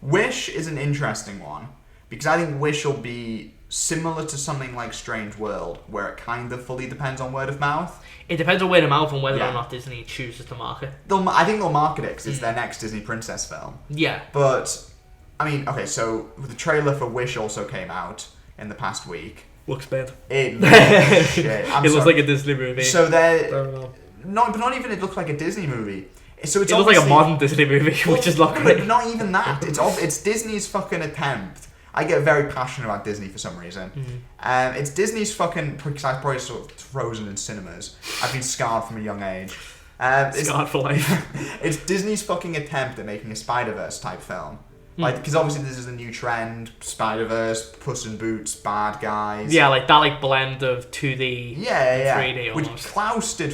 Wish is an interesting one because I think Wish will be similar to something like Strange World, where it kind of fully depends on word of mouth. It depends on word of mouth and whether or not Disney chooses to market. I think they'll market it because it's their next Disney princess film. Yeah. But, I mean, okay, so the trailer for Wish also came out in the past week. Looks bad. It looks shit. It looks like a Disney movie. So not even it looks like a Disney movie. So it looks like a modern Disney movie, which is not great. But not even that. It's Disney's fucking attempt. I get very passionate about Disney for some reason. It's Disney's fucking... Because I probably saw Frozen in cinemas. I've been scarred from a young age. Scarred for life. It's Disney's fucking attempt at making a Spider-Verse type film. Like, because obviously this is a new trend. Spider-Verse, Puss in Boots, bad guys. Yeah, like that like blend of 2D and 3D almost. Which Klaus did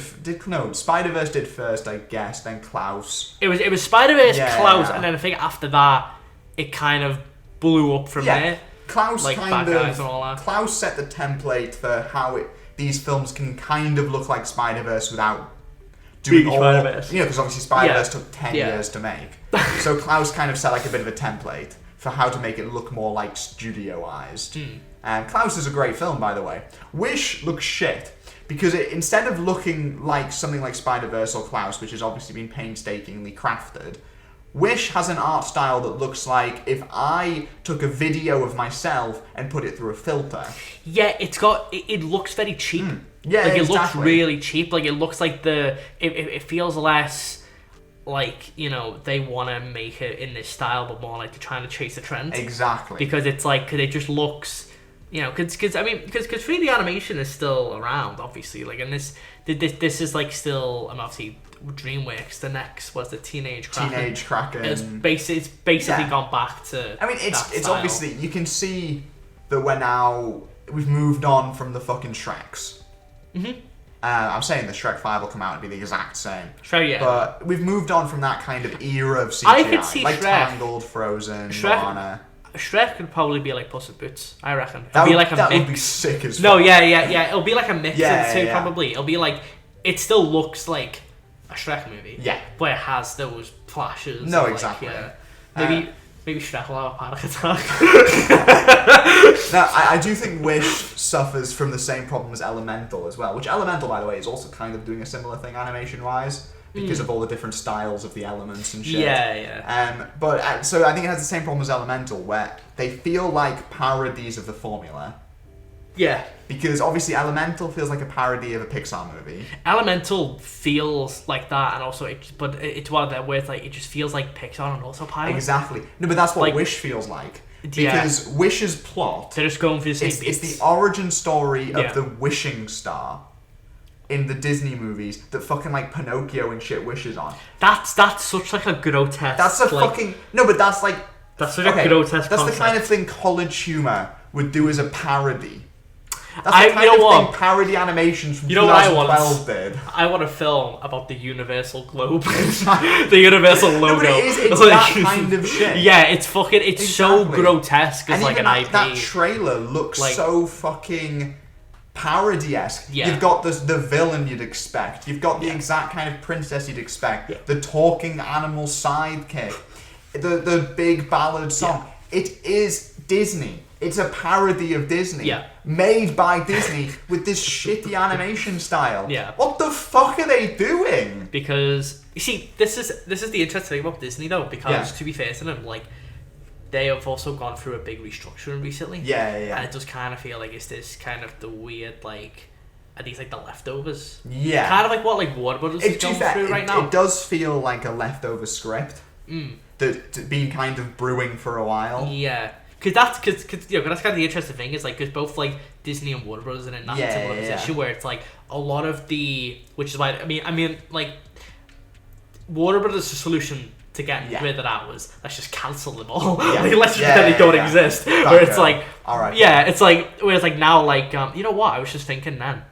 Spider-Verse did first, I guess, then Klaus. It was Spider-Verse, Klaus, and then I think after that, it kind of blew up from there. Klaus like kind bad of... guys and all that. Klaus set the template for how these films can kind of look like Spider-Verse without... doing all, Spider-Verse. Because obviously Spider-Verse took 10 years to make. So Klaus kind of set like a bit of a template for how to make it look more like studioized. And Klaus is a great film, by the way. Wish looks shit because instead of looking like something like Spider-Verse or Klaus, which has obviously been painstakingly crafted, Wish has an art style that looks like if I took a video of myself and put it through a filter. Yeah, it looks very cheap. Yeah, like it exactly. looks really cheap. Like it looks like it feels less like, they want to make it in this style, but more like they're trying to chase a trend. Exactly. Because it's like, cause it just looks, because 3D animation is still around, obviously. Like, and this is like still, obviously DreamWorks. The next was the Teenage Kraken. It's basically gone back to. I mean, it's obviously you can see that we've moved on from the fucking Shreks. I'm saying the Shrek 5 will come out and be the exact same. Shrek, yeah. But we've moved on from that kind of era of CGI. I could see like Shrek. Tangled, Frozen, Moana. Shrek could probably be like Puss in Boots, I reckon. That mix. would be sick as fuck. No, yeah. It'll be like a mix of the two, yeah. probably. It'll be like, it still looks like a Shrek movie. Yeah. But it has those flashes. No, and exactly. Maybe Shrek will have a panic attack. Now, I do think Wish suffers from the same problem as Elemental as well, which Elemental, by the way, is also kind of doing a similar thing animation-wise because of all the different styles of the elements and shit. Yeah. So I think it has the same problem as Elemental, where they feel like parodies of the formula. Yeah. Because obviously Elemental feels like a parody of a Pixar movie. Elemental feels like that, and also it's one of them where it's like it just feels like Pixar and also Pilot. Exactly. No, but that's what Wish feels like. Because Wish's plot... They're just going for the same beats. It's the origin story of the wishing star in the Disney movies that fucking like Pinocchio and shit wishes on. That's such like a grotesque... That's a fucking... No, but that's like... That's such a grotesque That's concept. the kind of thing college humor would do as a parody. That's the kind of thing parody animations from 2012 did. I want a film about the Universal Globe. The Universal logo. No, but it's that kind of shit. Yeah, it's so grotesque as like an IP. That trailer looks so fucking parody-esque. Yeah. You've got the villain you'd expect. You've got the exact kind of princess you'd expect. Yeah. The talking animal sidekick. The big ballad song. Yeah. It is Disney. It's a parody of Disney, made by Disney with this shitty animation style. Yeah. What the fuck are they doing? Because you see, this is the interesting thing about Disney though. Because to be fair to them, like they have also gone through a big restructuring recently. Yeah. And it does kind of feel like it's this kind of the weird like. Are these like the leftovers? Yeah. Kind of like what like Warner Brothers is going through right now. It does feel like a leftover script that's been kind of brewing for a while. Yeah. Because that's kind of the interesting thing is like because both like Disney and Warner Bros. Are in that similar position where it's like a lot of which is why I mean like Warner Bros. Solution to get rid of that was let's just cancel them all. Like, let's just pretend they don't exist. Where it's like it's like where it's like now like you know what I was just thinking then,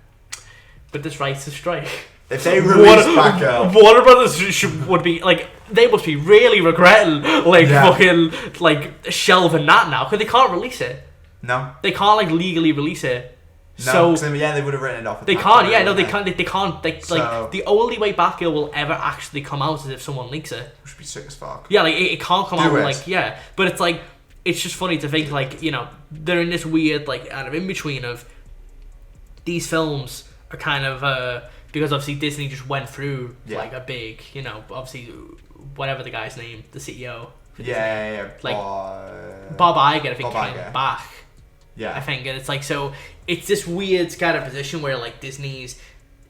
but this right to strike. If they release Batgirl, Warner Brothers would be like they must be really regretting fucking like shelving that now because they can't release it. No, they can't like legally release it So they would have written it off. They can't. Yeah, no, they can't. They can't. Like the only way Batgirl will ever actually come out is if someone leaks it. Which would be sick as fuck. Yeah, like it can't come out. Like but it's like it's just funny to think like they're in this weird like kind of in between of these films are kind of because obviously Disney just went through like a big obviously whatever the guy's name, the CEO. Like Bob Iger, I think came back. Yeah, I think, and it's like so. It's this weird kind of position where like Disney's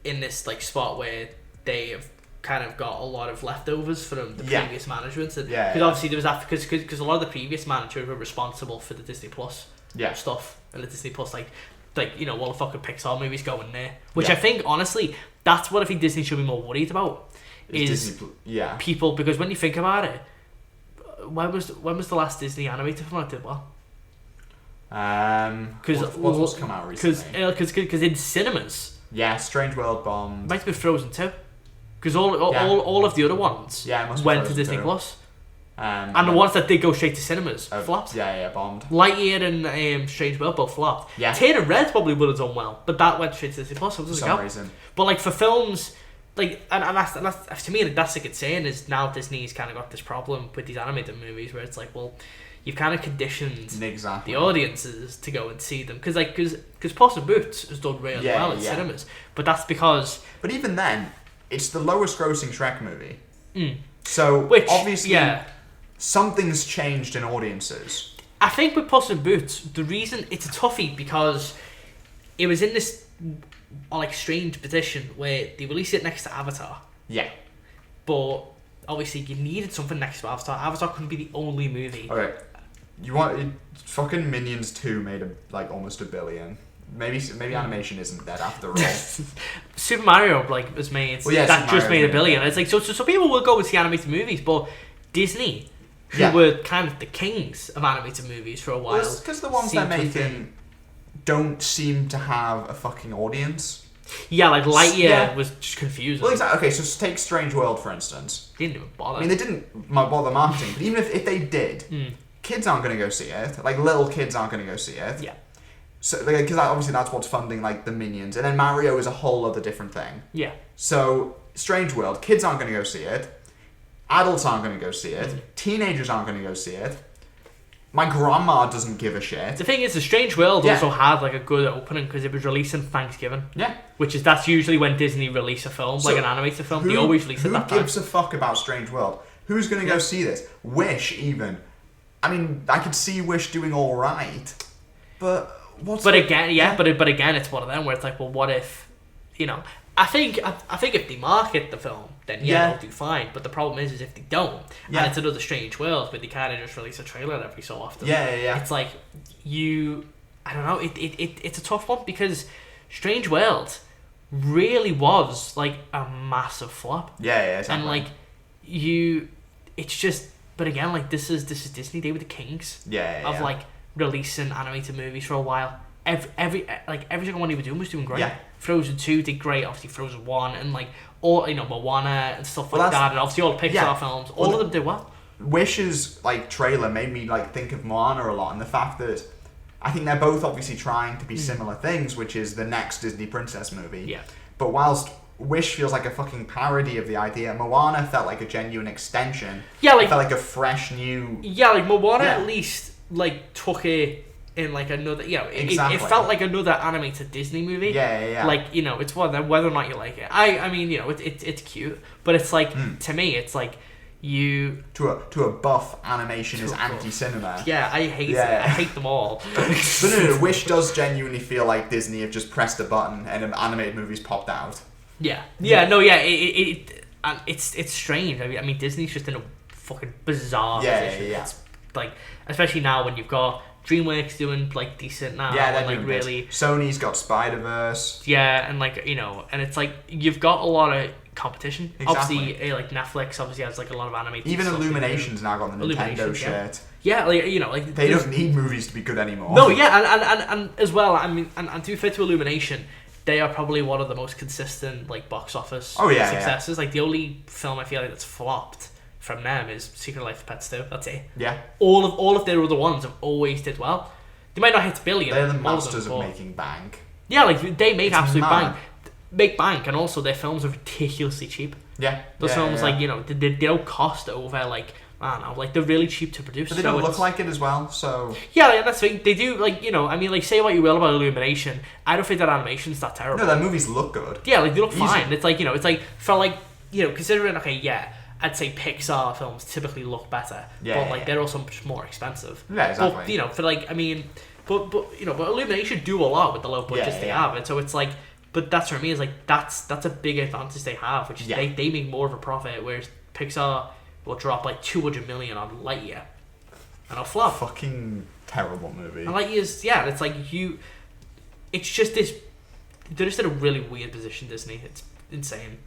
in this like spot where they have kind of got a lot of leftovers from the previous management. Because obviously there was that because a lot of the previous managers were responsible for the Disney Plus stuff and the Disney Plus like all the fucking Pixar movies going there. Which I think honestly that's what I think Disney should be more worried about is people, because when you think about it, when was the last Disney animated film that did well? What's come out recently? Because in cinemas, Strange World bombed. Might have been Frozen 2, because all of the other ones went to Disney Plus, and the ones that did go straight to cinemas flopped. Bombed. Lightyear and Strange World both flopped. Teen and Red probably would have done well, but that went straight to Disney Plus. For some reason. But like for films, like and that's to me like, that's like it's saying is now Disney's kind of got this problem with these animated movies where it's like, well, you've kind of conditioned the audiences to go and see them because Puss in Boots has done really well in cinemas, but that's because. But even then, it's the lowest grossing Shrek movie. So obviously, something's changed in audiences. I think with Puss in Boots, the reason it's a toughie because it was in this like strange position where they released it next to Avatar. Yeah, but obviously you needed something next to Avatar. Avatar couldn't be the only movie. Okay. You want fucking Minions 2 made almost $1 billion. Maybe animation isn't dead after all. Super Mario was made that just made $1 billion. It's like so people will go and see animated movies, but Disney, who were kind of the kings of animated movies for a while, because the ones they're making don't seem to have a fucking audience. Yeah, like Lightyear was just confusing. Well, exactly. Okay, so take Strange World for instance. They didn't even bother. I mean, they didn't bother marketing, but even if they did. Kids aren't going to go see it. Like, little kids aren't going to go see it. Yeah. So, because obviously that's what's funding, like, the Minions. And then Mario is a whole other different thing. Yeah. So, Strange World, kids aren't going to go see it. Adults aren't going to go see it. Teenagers aren't going to go see it. My grandma doesn't give a shit. The thing is, the Strange World also had, like, a good opening because it was released on Thanksgiving. Yeah. That's usually when Disney release a film, like an animated film. They always release it that time. Who gives a fuck about Strange World? Who's going to go see this? Wish, even. I mean, I could see Wish doing all right, but what's? But again, it's one of them where it's like, well, what if, I think if they market the film, then they'll do fine. But the problem is if they don't, and it's another Strange World, but they kind of just release a trailer every so often. It's like I don't know. It's a tough one because Strange World really was like a massive flop. Exactly. And like it's just. But again, like this is Disney. They were the kings of like releasing animated movies for a while. Every single one they were doing was doing great. Yeah. Frozen 2 did great. Obviously Frozen 1 and like all Moana and stuff like that. And obviously all the Pixar films, all of them did well. Wish's like trailer made me like think of Moana a lot, and the fact that I think they're both obviously trying to be similar things, which is the next Disney princess movie. Yeah. But whilst Wish feels like a fucking parody of the idea, Moana felt like a genuine extension. Yeah, like it felt like a fresh new. Yeah, like Moana at least like took it in like another. It felt like another animated Disney movie. Yeah. Like it's whether or not you like it. I mean it's cute, but it's like to me it's like you to a buff animation is anti-cinema. Yeah, I hate it. I hate them all. But no, Wish does genuinely feel like Disney have just pressed a button and an animated movie's popped out. It's strange. I mean, Disney's just in a fucking bizarre position. It's like, especially now when you've got DreamWorks doing like decent now. Yeah, they're like doing really. Good. Sony's got Spider-Verse. Yeah, and like and it's like you've got a lot of competition. Exactly. Obviously, like Netflix obviously has like a lot of animated. Even Illumination's now got the Nintendo shirt. Yeah, like they don't need movies to be good anymore. No, and as well. I mean, and to be fair to Illumination, they are probably one of the most consistent like box office successes. Like the only film I feel like that's flopped from them is Secret Life of Pets 2. That's it. Yeah. All of their other ones have always did well. They might not hit $1 billion. They're the masters of making bank. Yeah, like they make absolute mad. bank, and also their films are ridiculously cheap. Yeah. Those films, yeah. like, you know, they don't cost over, like, I don't know, like, they're really cheap to produce. But they don't look like it as well, so... Yeah, that's the thing. They do, like, you know, I mean, like, say what you will about Illumination, I don't think that animation's that terrible. No, their movies look good. Yeah, like, they look Easy. fine. It's like, you know, it's like, for, like, you know, considering, okay, yeah, I'd say Pixar films typically look better. Yeah, but, like, they're also much more expensive. Yeah, exactly. But, you know, for, like, I mean... But you know, but Illumination do a lot with the low budgets they have, and so it's like, but that's for me is like that's a big advantage they have, which is they make more of a profit, whereas Pixar will drop like 200 million on Lightyear, and it'll flop. Fucking terrible movie. And Lightyear's it's like it's just this. They're just in a really weird position, Disney. It's insane.